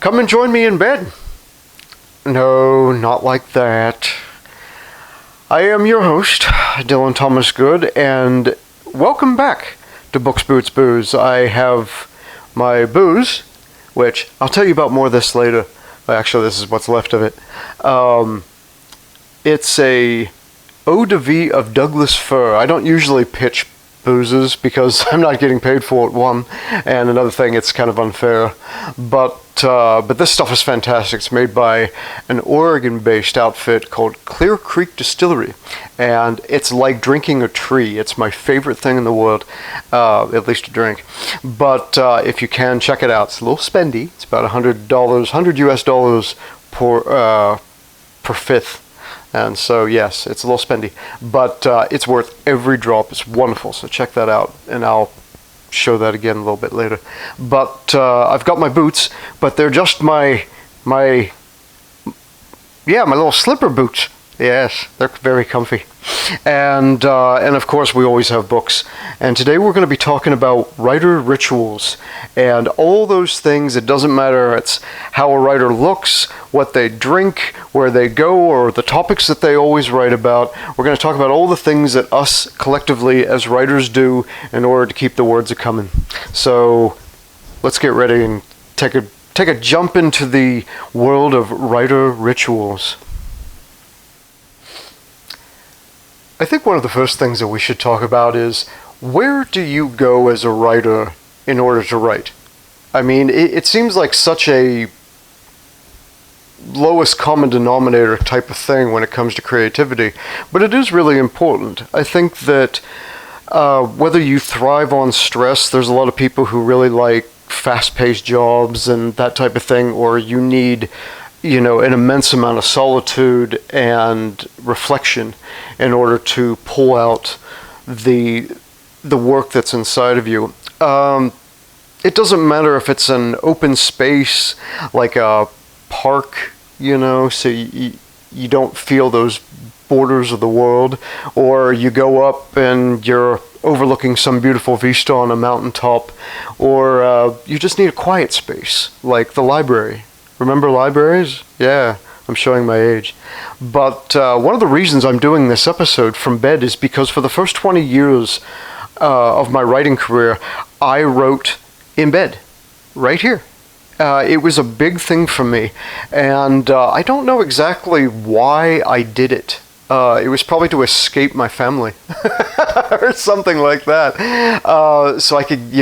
Come and join me in bed. No, not like that. I am your host, Dylan Thomas Good, and welcome back to BooksBootsBooze. I have my booze, which I'll tell you about more of this later. Actually, this is what's left of it. It's a eau de vie of Douglas fir. I don't usually pitch boozes because I'm not getting paid for it, one, and another thing, it's kind of unfair. But this stuff is fantastic. It's made by an Oregon-based outfit called Clear Creek Distillery, and it's like drinking a tree. It's my favorite thing in the world, at least to drink. But if you can, check it out. It's a little spendy. It's about $100 US per fifth. And so, yes, it's a little spendy, but it's worth every drop. It's wonderful, so check that out, and I'll show that again a little bit later. But I've got my boots, but they're just my little slipper boots. Yes, they're very comfy. And of course, we always have books. And today we're going to be talking about writer rituals and all those things. It doesn't matter. It's how a writer looks, what they drink, where they go, or the topics that they always write about. We're going to talk about all the things that us collectively as writers do in order to keep the words a-coming. So let's get ready and take a jump into the world of writer rituals. I think one of the first things that we should talk about is, where do you go as a writer in order to write? I mean, it seems like such a lowest common denominator type of thing when it comes to creativity, but it is really important. I think that whether you thrive on stress, there's a lot of people who really like fast-paced jobs and that type of thing, or you need an immense amount of solitude and reflection in order to pull out the work that's inside of you. It doesn't matter if it's an open space like a park, so you don't feel those borders of the world, or you go up and you're overlooking some beautiful vista on a mountaintop, or you just need a quiet space like the library. Remember libraries? Yeah, I'm showing my age. But one of the reasons I'm doing this episode from bed is because for the first 20 years of my writing career, I wrote in bed, right here. It was a big thing for me, and I don't know exactly why I did it. It was probably to escape my family or something like that. So I could,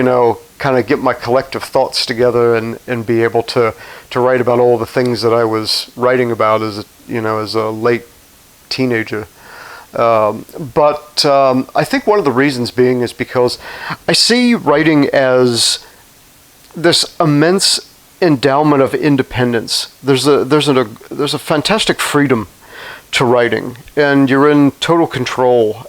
kind of get my collective thoughts together and be able to write about all the things that I was writing about as a late teenager. But I think one of the reasons being is because I see writing as this immense endowment of independence. There's a fantastic freedom to writing, and you're in total control.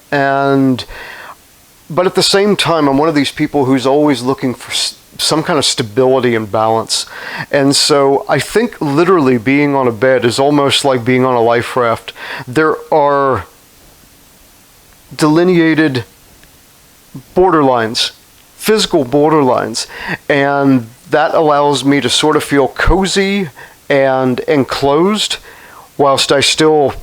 But at the same time, I'm one of these people who's always looking for some kind of stability and balance. And so I think literally being on a bed is almost like being on a life raft. There are delineated borderlines, physical borderlines, and that allows me to sort of feel cozy and enclosed whilst I still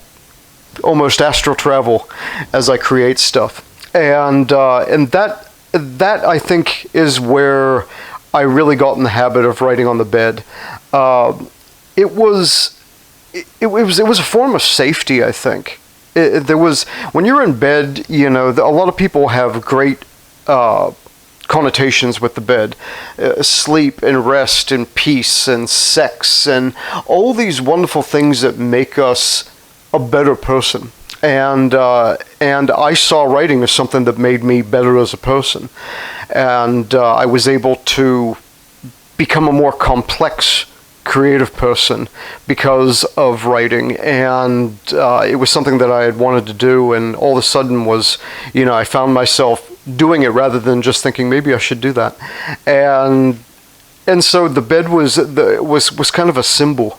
almost astral travel as I create stuff. And that I think is where I really got in the habit of writing on the bed. It was a form of safety, I think. When you're in bed, a lot of people have great connotations with the bed, sleep and rest and peace and sex and all these wonderful things that make us a better person. And I saw writing as something that made me better as a person. And I was able to become a more complex creative person because of writing. And it was something that I had wanted to do, and all of a sudden I found myself doing it rather than just thinking maybe I should do that. And so the bed was kind of a symbol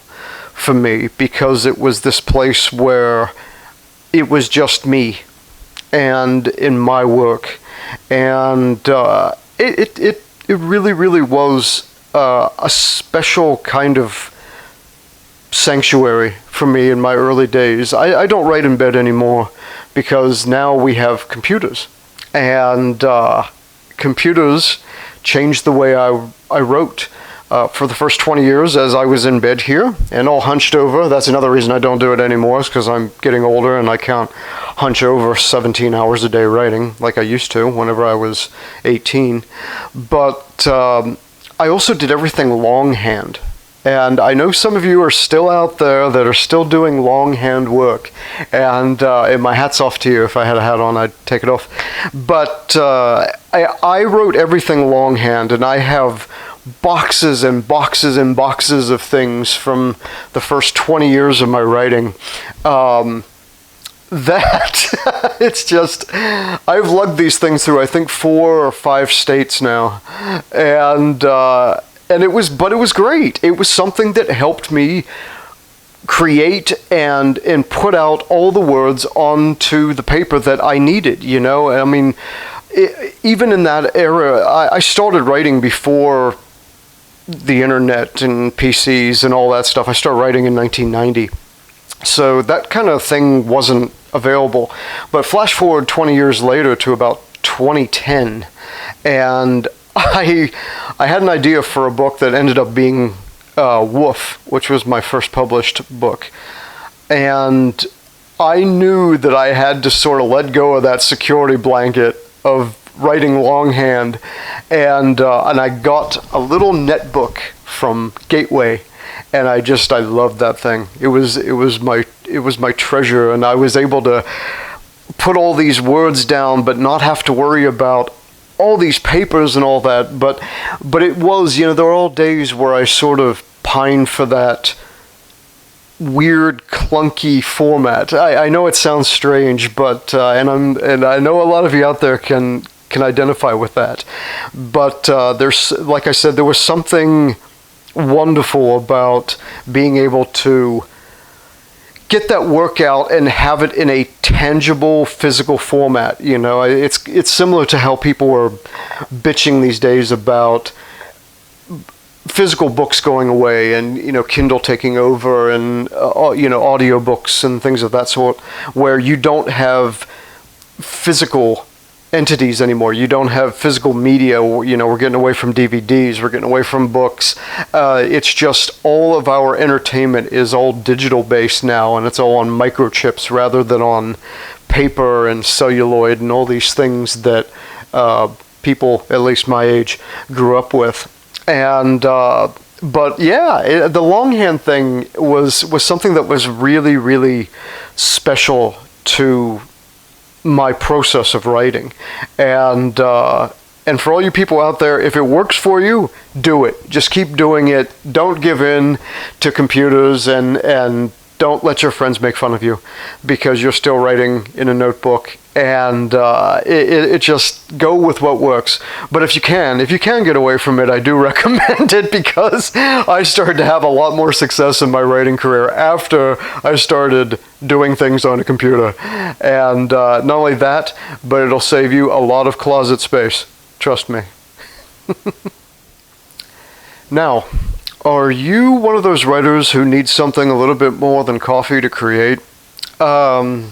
for me, because it was this place where it was just me and in my work, and it really was a special kind of sanctuary for me in my early days. I don't write in bed anymore because now we have computers. And computers changed the way I wrote. For the first 20 years as I was in bed here and all hunched over. That's another reason I don't do it anymore, is because I'm getting older and I can't hunch over 17 hours a day writing like I used to whenever I was 18. But I also did everything longhand. And I know some of you are still out there that are still doing longhand work. And my hat's off to you. If I had a hat on, I'd take it off. But I wrote everything longhand, and I have boxes and boxes and boxes of things from the first 20 years of my writing. That it's just, I've lugged these things through, I think, 4 or 5 states now. And it was great. It was something that helped me create and put out all the words onto the paper that I needed, you know? I mean, even in that era, I started writing before the internet and PCs and all that stuff. I started writing in 1990. So that kind of thing wasn't available. But flash forward 20 years later to about 2010, and I had an idea for a book that ended up being Woof, which was my first published book. And I knew that I had to sort of let go of that security blanket of writing longhand, and I got a little netbook from Gateway, and I loved that thing. It was my treasure, and I was able to put all these words down, but not have to worry about all these papers and all that. But it was, you know, there were all days where I sort of pined for that weird, clunky format. I know it sounds strange, but and I know a lot of you out there can identify with that. But there's, like I said, there was something wonderful about being able to get that work out and have it in a tangible, physical format. You know, it's similar to how people are bitching these days about physical books going away and, you know, Kindle taking over and, you know, audiobooks and things of that sort, where you don't have physical entities anymore. You don't have physical media. You know, we're getting away from DVDs. We're getting away from books. It's just all of our entertainment is all digital based now, and it's all on microchips rather than on paper and celluloid and all these things that people, at least my age, grew up with. And but yeah, the longhand thing was something that was really, really special to my process of writing. And for all you people out there, if it works for you, do it. Just keep doing it. Don't give in to computers, and don't let your friends make fun of you because you're still writing in a notebook. And it just go with what works. But if you can get away from it, I do recommend it, because I started to have a lot more success in my writing career after I started doing things on a computer. And not only that, but it'll save you a lot of closet space. Trust me. Now, are you one of those writers who needs something a little bit more than coffee to create? I'm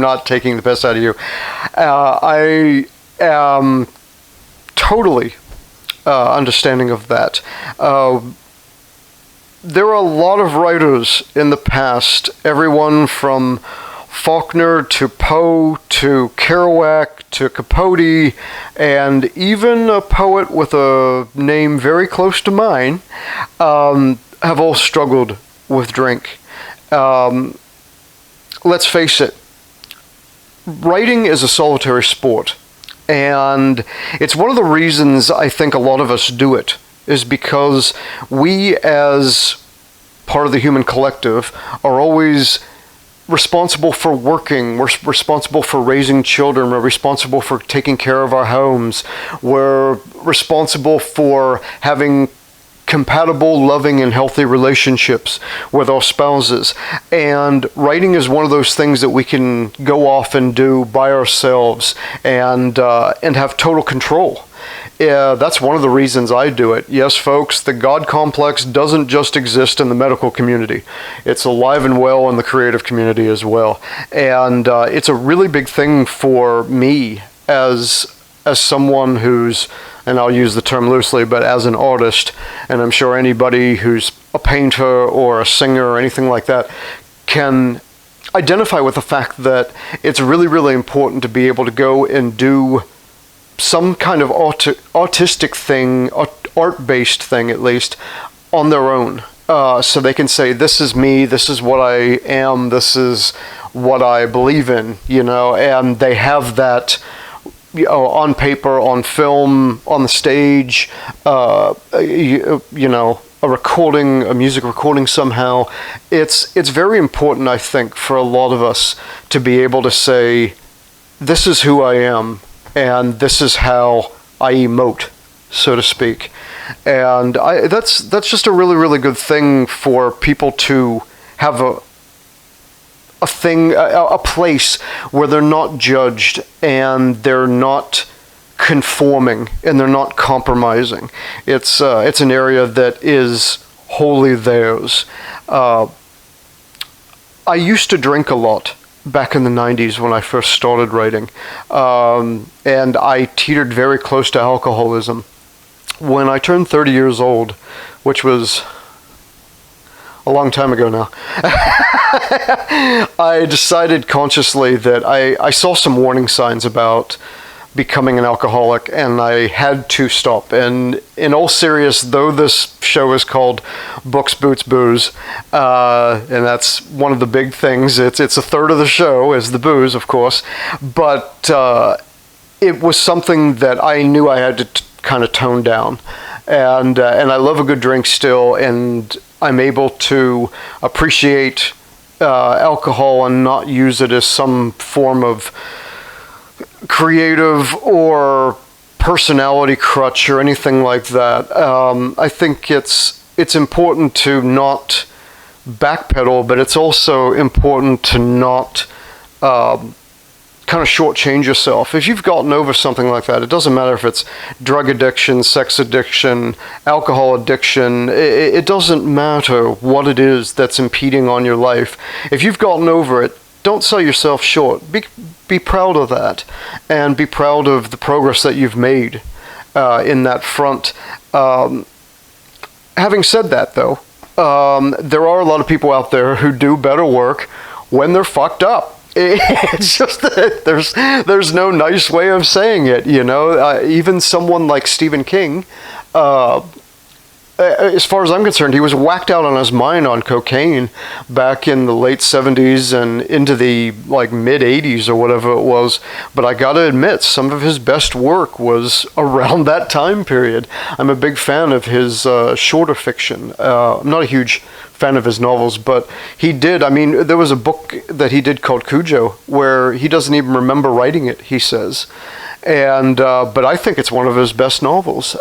not taking the piss out of you. I am totally understanding of that. There are a lot of writers in the past, everyone from Faulkner to Poe to Kerouac to Capote, and even a poet with a name very close to mine, have all struggled with drink. Let's face it, writing is a solitary sport, and it's one of the reasons I think a lot of us do it, is because we, as part of the human collective, are always responsible for working, we're responsible for raising children, we're responsible for taking care of our homes, we're responsible for having compatible, loving, and healthy relationships with our spouses. And writing is one of those things that we can go off and do by ourselves and have total control. That's one of the reasons I do it. Yes, folks, the God complex doesn't just exist in the medical community. It's alive and well in the creative community as well. And it's a really big thing for me as someone who's, and I'll use the term loosely, but as an artist, and I'm sure anybody who's a painter or a singer or anything like that can identify with the fact that it's really, really important to be able to go and do some kind of artistic thing, art-based thing at least, on their own. So they can say, this is me, this is what I am, this is what I believe in, and they have that on paper, on film, on the stage, a recording, a music recording somehow. It's very important, I think, for a lot of us to be able to say, this is who I am, and this is how I emote, so to speak. And that's just a really, really good thing for people to have a place where they're not judged and they're not conforming and they're not compromising. It's an area that is wholly theirs. I used to drink a lot back in the 90s when I first started writing, and I teetered very close to alcoholism. When I turned 30 years old, which was a long time ago now, I decided consciously that I saw some warning signs about becoming an alcoholic, and I had to stop. And in all seriousness, though this show is called BooksBootsBooze, and that's one of the big things, it's a third of the show is the booze, of course, but it was something that I knew I had to kind of tone down. And I love a good drink still, and I'm able to appreciate alcohol and not use it as some form of creative or personality crutch or anything like that. I think it's important to not backpedal, but it's also important to not kind of shortchange yourself. If you've gotten over something like that, it doesn't matter if it's drug addiction, sex addiction, alcohol addiction, it doesn't matter what it is that's impeding on your life. If you've gotten over it, don't sell yourself short. Be proud of that, and be proud of the progress that you've made in that front. Having said that, though, there are a lot of people out there who do better work when they're fucked up. It's just that there's no nice way of saying it, even someone like Stephen King, as far as I'm concerned, he was whacked out on his mind on cocaine back in the late 70s and into the mid 80s or whatever it was. But I gotta admit, some of his best work was around that time period. I'm a big fan of his shorter fiction. I'm not a huge fan of his novels, but he did. There was a book that he did called Cujo where he doesn't even remember writing it, he says. And but I think it's one of his best novels.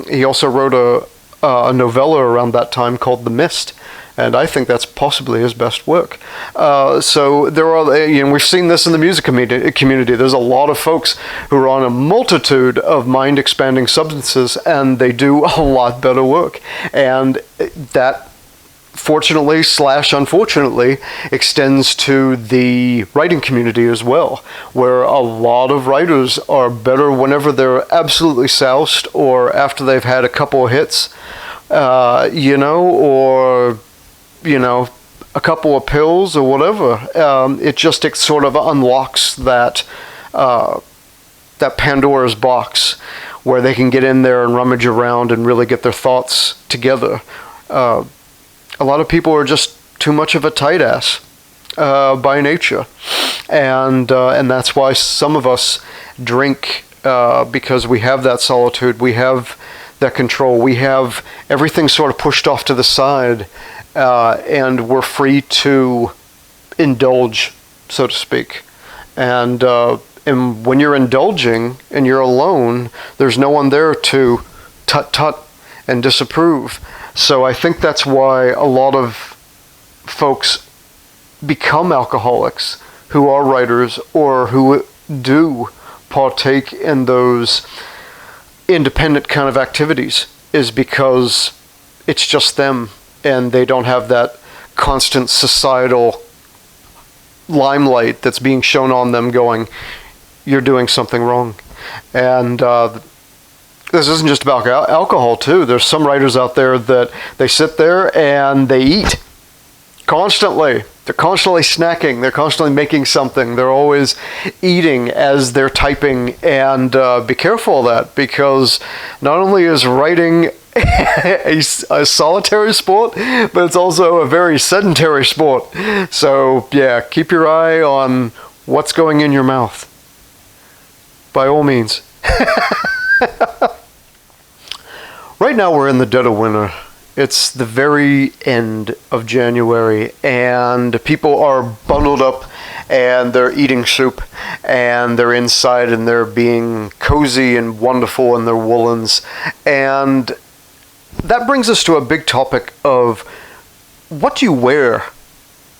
He also wrote a novella around that time called The Mist, and I think that's possibly his best work. So there are, we've seen this in the music community. There's a lot of folks who are on a multitude of mind-expanding substances, and they do a lot better work. And that, fortunately / unfortunately, extends to the writing community as well, where a lot of writers are better whenever they're absolutely soused or after they've had a couple of hits, or a couple of pills or whatever. It sort of unlocks that Pandora's box where they can get in there and rummage around and really get their thoughts together. A lot of people are just too much of a tight ass by nature, and that's why some of us drink, because we have that solitude, we have that control, we have everything sort of pushed off to the side, and we're free to indulge, so to speak. And when you're indulging and you're alone, there's no one there to tut-tut and disapprove. So I think that's why a lot of folks become alcoholics who are writers or who do partake in those independent kind of activities, is because it's just them and they don't have that constant societal limelight that's being shown on them going, you're doing something wrong. And this isn't just about alcohol too. There's some writers out there that they sit there and they eat constantly. They're constantly snacking. They're constantly making something. They're always eating as they're typing. And be careful of that, because not only is writing a solitary sport, but it's also a very sedentary sport. So yeah, keep your eye on what's going in your mouth, by all means. Right now we're in the dead of winter. It's the very end of January, and people are bundled up and they're eating soup and they're inside and they're being cozy and wonderful in their woolens. And that brings us to a big topic of what do you wear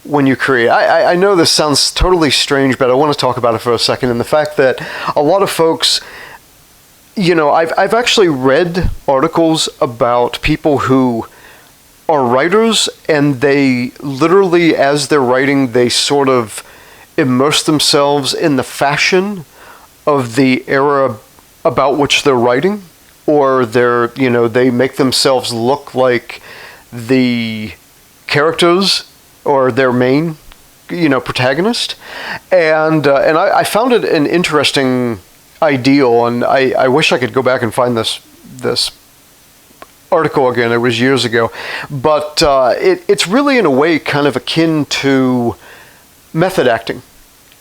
when you create. I know this sounds totally strange, but I want to talk about it for a second. And the fact that a lot of folks, you know, I've actually read articles about people who are writers, and they literally, as they're writing, they sort of immerse themselves in the fashion of the era about which they're writing, or they make themselves look like the characters or their main, protagonist. And I found it an interesting ideal, and I wish I could go back and find this article again. It was years ago, but it's really in a way kind of akin to method acting.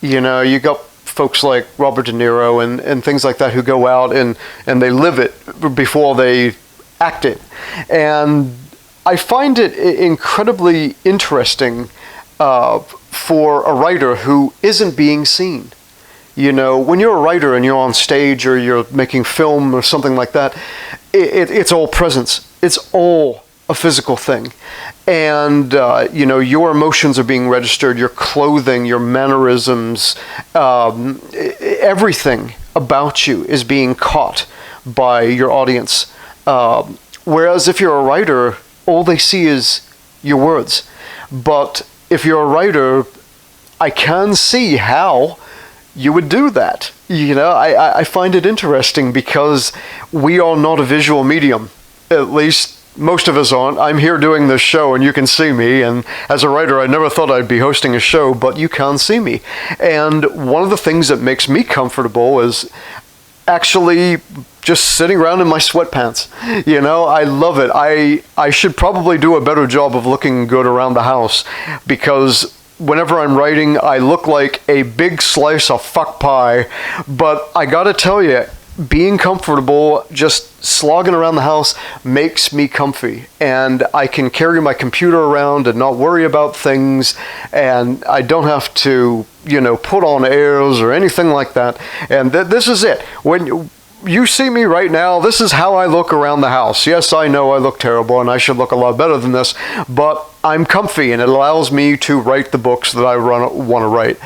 You got folks like Robert De Niro and things like that who go out and they live it before they act it. And I find it incredibly interesting for a writer who isn't being seen. When you're a writer and you're on stage or you're making film or something like that, it's all presence. It's all a physical thing. And, your emotions are being registered, your clothing, your mannerisms, everything about you is being caught by your audience. Whereas if you're a writer, all they see is your words. But if you're a writer, I can see how you would do that. I find it interesting because we are not a visual medium. At least most of us aren't. I'm here doing this show and you can see me, and as a writer I never thought I'd be hosting a show, but you can see me. And one of the things that makes me comfortable is actually just sitting around in my sweatpants. I love it. I should probably do a better job of looking good around the house, because whenever I'm writing, I look like a big slice of fuck pie. But I gotta tell you, being comfortable, just slogging around the house, makes me comfy. And I can carry my computer around and not worry about things. And I don't have to, put on airs or anything like that. And this is it. When you see me right now, this is how I look around the house. Yes, I know I look terrible and I should look a lot better than this, but I'm comfy and it allows me to write the books that I want to write.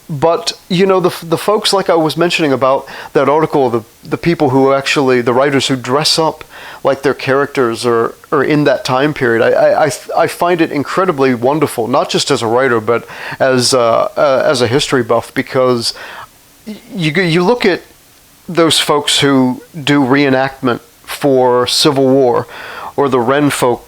But, the folks, like I was mentioning about that article, the people who actually, the writers who dress up like their characters or in that time period, I find it incredibly wonderful, not just as a writer, but as a history buff, because you look at those folks who do reenactment for Civil War, or the Wren folk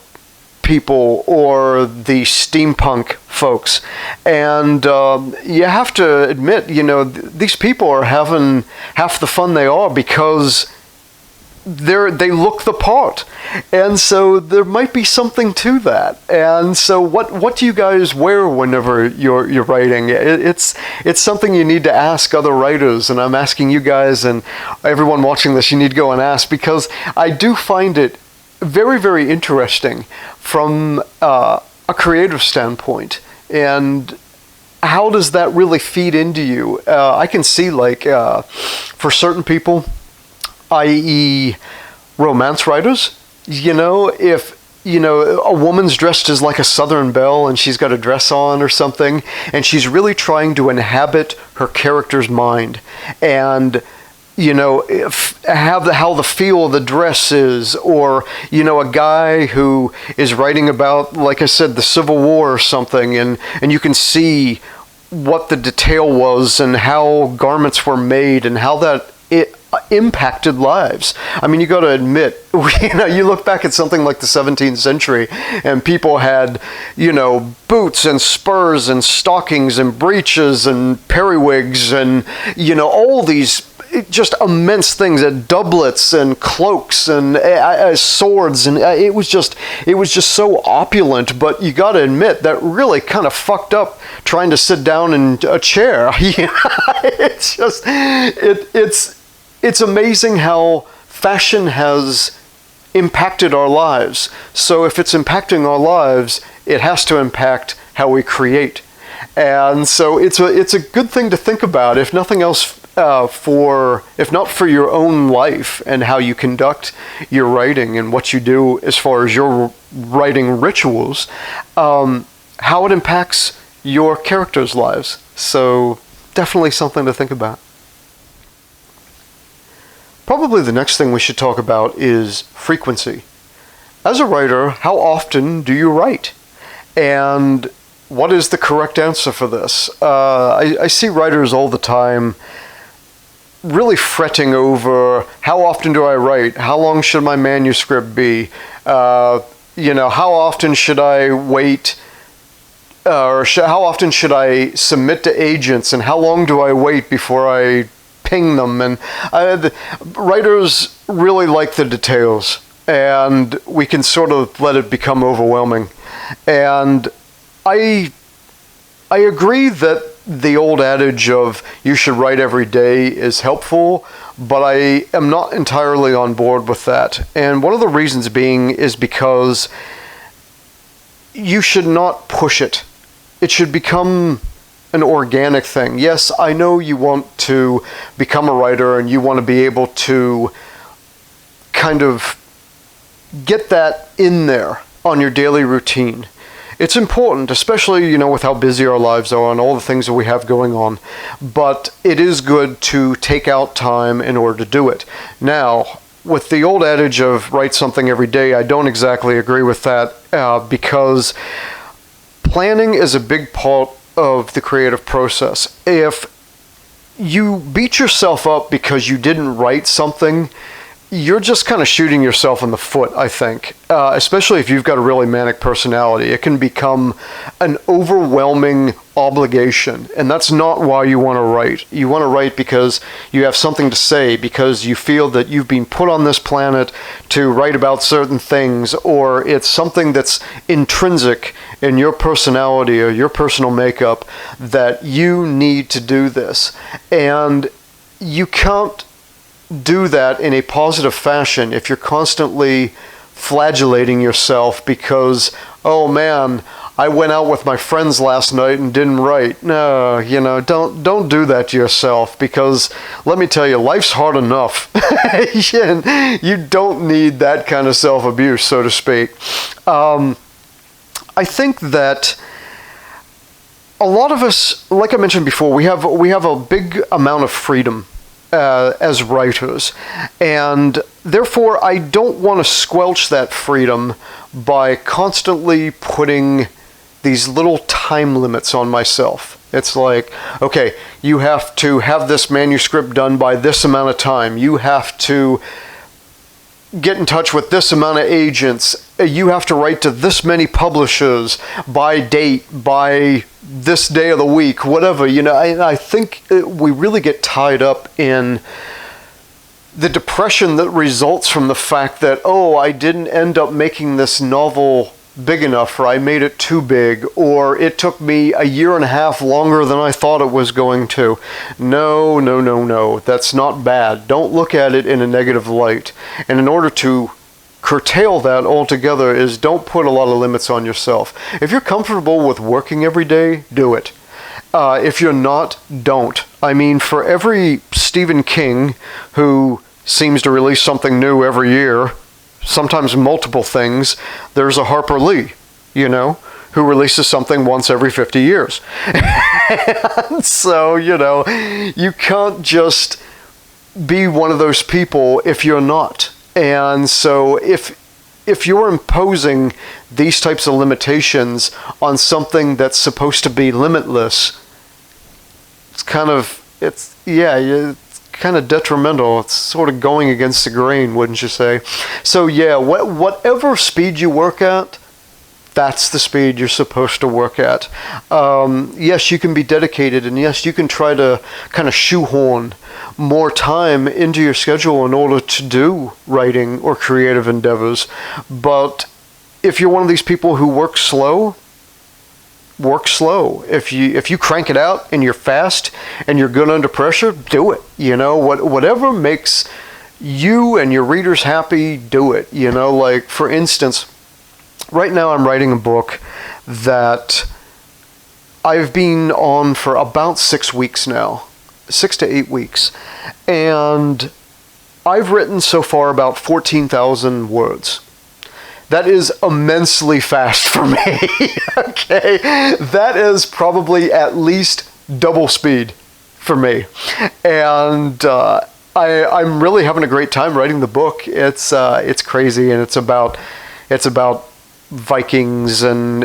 people, or the steampunk folks, and you have to admit, these people are having half the fun they are because they look the part, and so there might be something to that. And so what do you guys wear whenever you're writing? It's something you need to ask other writers, and I'm asking you guys and everyone watching this, you need to go and ask, because I do find it very, very interesting from a creative standpoint. And how does that really feed into you? I can see, for certain people, i.e. romance writers, If a woman's dressed as like a Southern belle and she's got a dress on or something, and she's really trying to inhabit her character's mind, and how the feel of the dress is, or a guy who is writing about, like I said, the Civil War or something, and you can see what the detail was and how garments were made and how that it impacted lives. I mean, you got to admit, you look back at something like the 17th century, and people had, boots and spurs and stockings and breeches and periwigs and, all these just immense things, doublets and cloaks and swords, and it was just so opulent. But you got to admit that really kind of fucked up trying to sit down in a chair. It's amazing how fashion has impacted our lives. So if it's impacting our lives, it has to impact how we create. And so it's a good thing to think about, if nothing else, if not for your own life and how you conduct your writing and what you do as far as your writing rituals, how it impacts your characters' lives. So definitely something to think about. Probably the next thing we should talk about is frequency. As a writer, how often do you write? And what is the correct answer for this? I see writers all the time really fretting over, how often do I write? How long should my manuscript be? How often should I wait? How often should I submit to agents? And how long do I wait before I ping them? And writers really like the details, and we can sort of let it become overwhelming. And I agree that the old adage of you should write every day is helpful, but I am not entirely on board with that. And one of the reasons being is because you should not push it. It should become an organic thing. Yes, I know you want to become a writer and you want to be able to kind of get that in there on your daily routine. It's important, especially, with how busy our lives are and all the things that we have going on. But it is good to take out time in order to do it. Now, with the old adage of write something every day, I don't exactly agree with that because planning is a big part of the creative process. If you beat yourself up because you didn't write something, you're just kind of shooting yourself in the foot, I think. Especially if you've got a really manic personality. It can become an overwhelming obligation, and that's not why you want to write. You want to write because you have something to say, because you feel that you've been put on this planet to write about certain things, or it's something that's intrinsic in your personality or your personal makeup that you need to do this. And you can't do that in a positive fashion if you're constantly flagellating yourself because, oh man, I went out with my friends last night and didn't write. No, don't do that to yourself, because let me tell you, life's hard enough. You don't need that kind of self-abuse, so to speak. I think that a lot of us, like I mentioned before, we have a big amount of freedom as writers, and therefore I don't want to squelch that freedom by constantly putting these little time limits on myself. It's like, okay, you have to have this manuscript done by this amount of time. You have to get in touch with this amount of agents. You have to write to this many publishers by date, by this day of the week, whatever. I think we really get tied up in the depression that results from the fact that, oh, I didn't end up making this novel big enough, or I made it too big, or it took me a year and a half longer than I thought it was going to. No, that's not bad. Don't look at it in a negative light. And in order to curtail that altogether is don't put a lot of limits on yourself. If you're comfortable with working every day, do it. If you're not, don't. I mean, for every Stephen King who seems to release something new every year, sometimes multiple things. There's a Harper Lee, who releases something once every 50 years. And so, you can't just be one of those people if you're not. And so if you're imposing these types of limitations on something that's supposed to be limitless, it's kind of detrimental. It's sort of going against the grain, wouldn't you say? So yeah, whatever speed you work at, that's the speed you're supposed to work at. Yes, you can be dedicated, and yes, you can try to kind of shoehorn more time into your schedule in order to do writing or creative endeavors. But if you're one of these people who work slow, work slow. If you crank it out and you're fast and you're good under pressure, do it. Whatever makes you and your readers happy, do it. Like, for instance, right now I'm writing a book that I've been on for about 6 weeks now, 6 to 8 weeks, and I've written so far about 14,000 words. That is immensely fast for me. Okay, that is probably at least double speed for me, and I'm really having a great time writing the book. It's crazy, and it's about Vikings and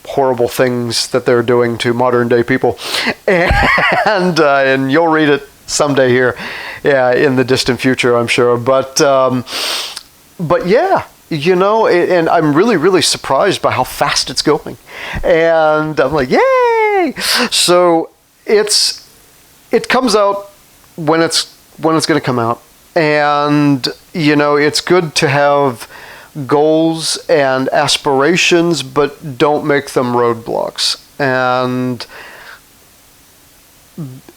horrible things that they're doing to modern day people, and you'll read it someday here, in the distant future, I'm sure. But yeah. And I'm really, really surprised by how fast it's going. And I'm like, yay! So it comes out when it's going to come out. And, it's good to have goals and aspirations, but don't make them roadblocks. And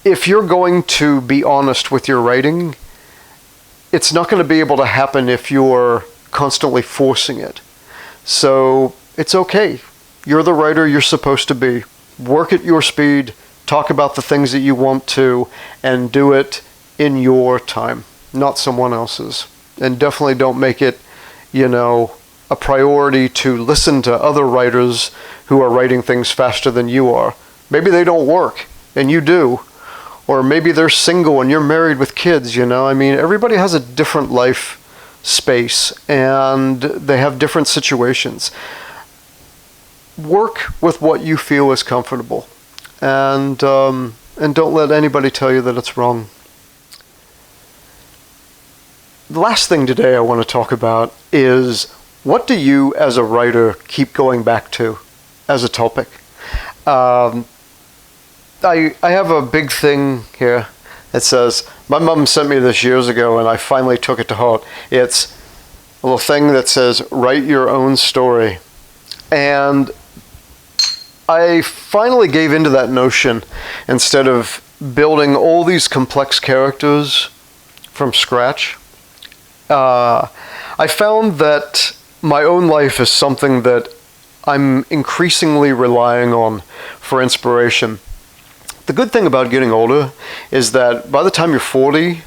if you're going to be honest with your writing, it's not going to be able to happen if you're constantly forcing it. So it's okay. You're the writer you're supposed to be. Work at your speed, talk about the things that you want to, and do it in your time, not someone else's. And definitely don't make it, a priority to listen to other writers who are writing things faster than you are. Maybe they don't work, and you do. Or maybe they're single and you're married with kids, everybody has a different life space, and they have different situations. Work with what you feel is comfortable, and don't let anybody tell you that it's wrong. The last thing today I want to talk about is, what do you as a writer keep going back to as a topic? I have a big thing here. It says, my mom sent me this years ago, and I finally took it to heart. It's a little thing that says, write your own story. And I finally gave into that notion instead of building all these complex characters from scratch. I found that my own life is something that I'm increasingly relying on for inspiration. The good thing about getting older is that by the time you're 40,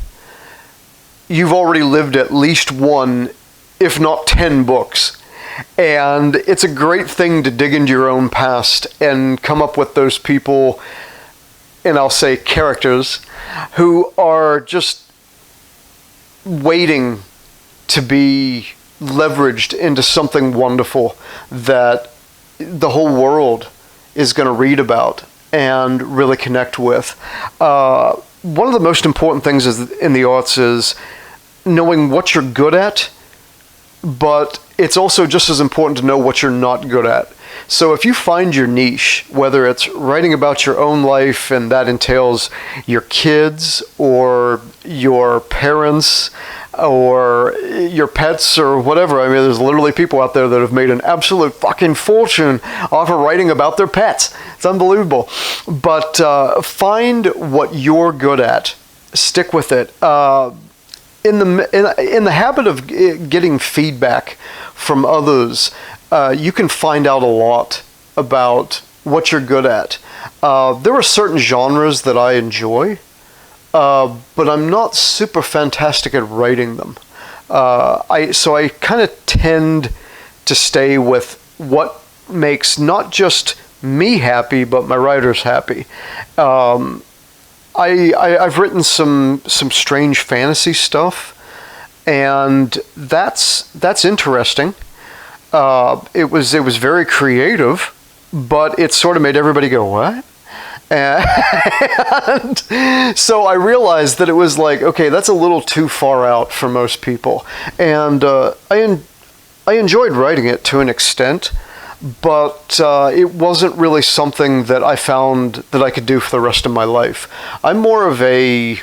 you've already lived at least one, if not 10 books. And it's a great thing to dig into your own past and come up with those people, and I'll say characters, who are just waiting to be leveraged into something wonderful that the whole world is going to read about and really connect with. One of the most important things in the arts is knowing what you're good at, but it's also just as important to know what you're not good at. So if you find your niche, whether it's writing about your own life, and that entails your kids or your parents or your pets or whatever. There's literally people out there that have made an absolute fucking fortune off of writing about their pets. It's unbelievable. But find what you're good at. Stick with it. In the habit of getting feedback from others, you can find out a lot about what you're good at. There are certain genres that I enjoy, but I'm not super fantastic at writing them. I kind of tend to stay with what makes not just me happy, but my writers happy. I've written some strange fantasy stuff, and that's interesting. It was very creative, but it sort of made everybody go, "What?" And so I realized that it was like, okay, that's a little too far out for most people. And I enjoyed writing it to an extent, but it wasn't really something that I found that I could do for the rest of my life. I'm more of a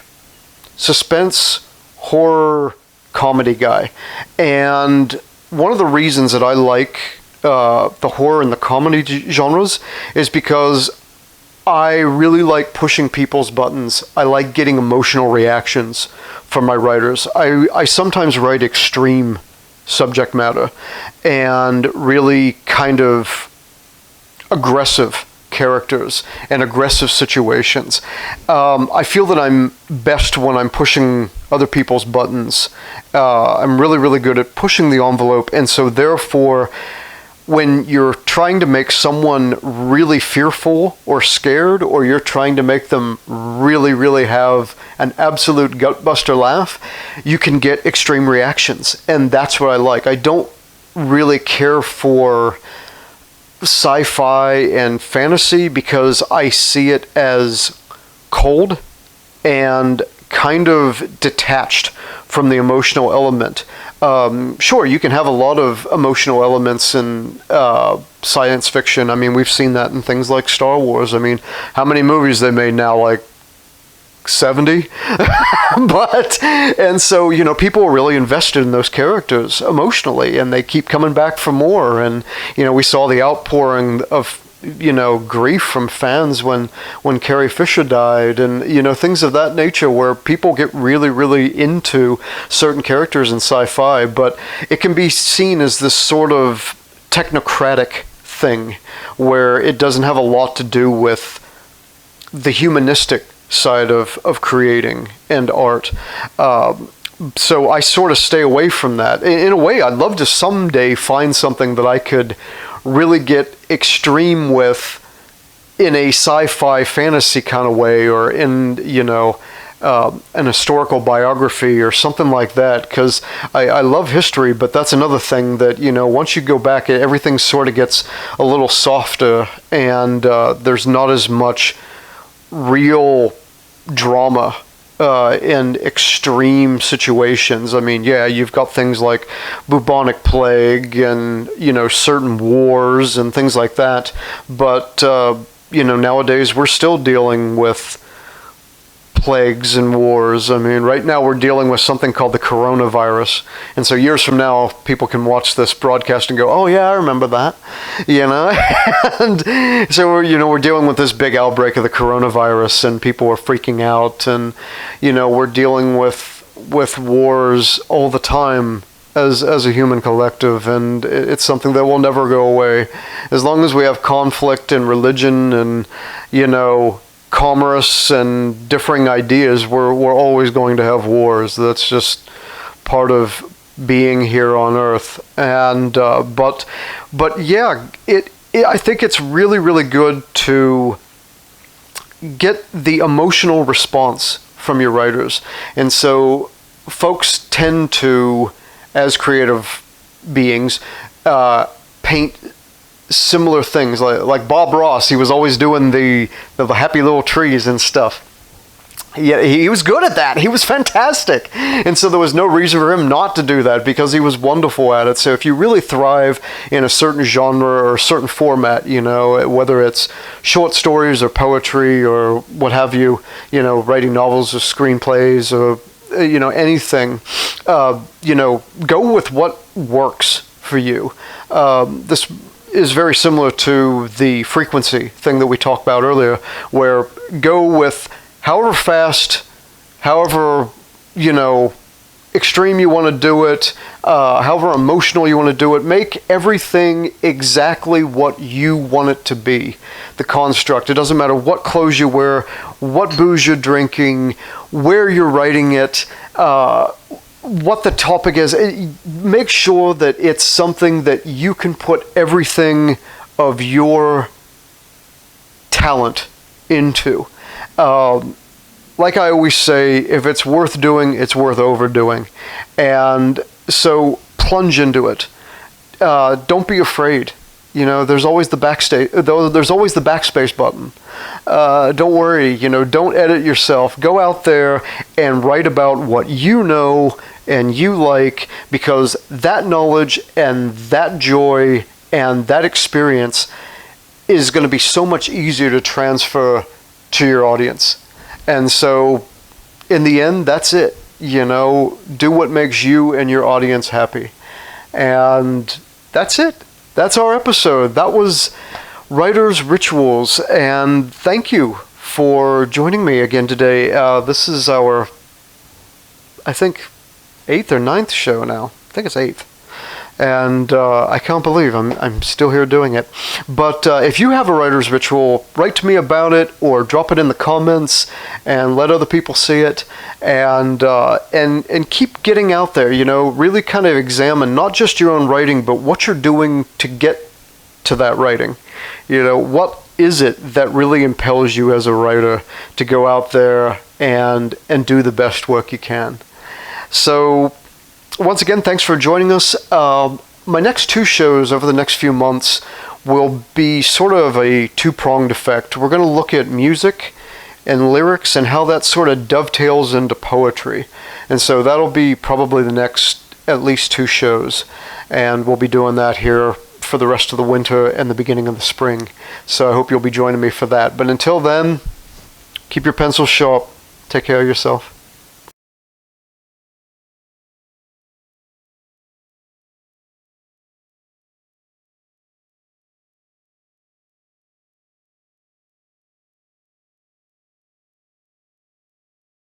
suspense, horror, comedy guy. And one of the reasons that I like the horror and the comedy genres is because I really like pushing people's buttons. I like getting emotional reactions from my writers. I sometimes write extreme subject matter and really kind of aggressive characters and aggressive situations. I feel that I'm best when I'm pushing other people's buttons. I'm really, really good at pushing the envelope, and so therefore, when you're trying to make someone really fearful or scared, or you're trying to make them really, really have an absolute gutbuster laugh, you can get extreme reactions. And that's what I like. I don't really care for sci-fi and fantasy because I see it as cold and kind of detached from the emotional element. Sure, you can have a lot of emotional elements in science fiction. I mean, we've seen that in things like Star Wars. I mean, how many movies they made now? Like 70? And so, people are really invested in those characters emotionally, and they keep coming back for more. And, we saw the outpouring of grief from fans when Carrie Fisher died, and things of that nature, where people get really, really into certain characters in sci-fi, but it can be seen as this sort of technocratic thing where it doesn't have a lot to do with the humanistic side of creating and art. So I sort of stay away from that. In a way, I'd love to someday find something that I could really get extreme with in a sci-fi fantasy kind of way, or in, an historical biography or something like that, because I love history, but that's another thing that, once you go back, everything sort of gets a little softer, and there's not as much real drama in extreme situations. I mean, yeah, you've got things like bubonic plague and, certain wars and things like that. But, nowadays we're still dealing with plagues and wars. I mean, right now we're dealing with something called the coronavirus. And so years from now, people can watch this broadcast and go, oh yeah, I remember that, And so we're dealing with this big outbreak of the coronavirus, and people are freaking out, and, we're dealing with wars all the time as a human collective, and it's something that will never go away. As long as we have conflict and religion and, commerce and differing ideas, we're always going to have wars. That's just part of being here on Earth. And but yeah, I think it's really, really good to get the emotional response from your writers. And so folks tend to, as creative beings, paint similar things, like Bob Ross. He was always doing the happy little trees and stuff. Yeah, he was good at that. He was fantastic. And so there was no reason for him not to do that, because he was wonderful at it. So if you really thrive in a certain genre or a certain format, whether it's short stories or poetry or what have you, writing novels or screenplays or, anything, go with what works for you. This is very similar to the frequency thing that we talked about earlier, where go with however fast, however, extreme you want to do it, however emotional you want to do it. Make everything exactly what you want it to be. The construct. It doesn't matter what clothes you wear, what booze you're drinking, where you're writing it, what the topic is. Make sure that it's something that you can put everything of your talent into. Like I always say, if it's worth doing, it's worth overdoing. And so plunge into it. Don't be afraid. There's always the backspace button. Don't worry, don't edit yourself. Go out there and write about what you know and you like, because that knowledge and that joy and that experience is going to be so much easier to transfer to your audience. And so in the end, that's it. Do what makes you and your audience happy. And that's it. That's our episode. That was Writer's Rituals, and thank you for joining me again today. This is our, I think, 8th or 9th show now. I think it's 8th. And I can't believe I'm still here doing it. But if you have a writer's ritual, write to me about it or drop it in the comments and let other people see it. And keep getting out there, really kind of examine not just your own writing, but what you're doing to get to that writing. What is it that really impels you as a writer to go out there and do the best work you can. So once again, thanks for joining us. My next 2 shows over the next few months will be sort of a 2-pronged effect. We're going to look at music and lyrics and how that sort of dovetails into poetry. And so that'll be probably the next at least 2 shows. And we'll be doing that here for the rest of the winter and the beginning of the spring. So I hope you'll be joining me for that. But until then, keep your pencil sharp. Take care of yourself.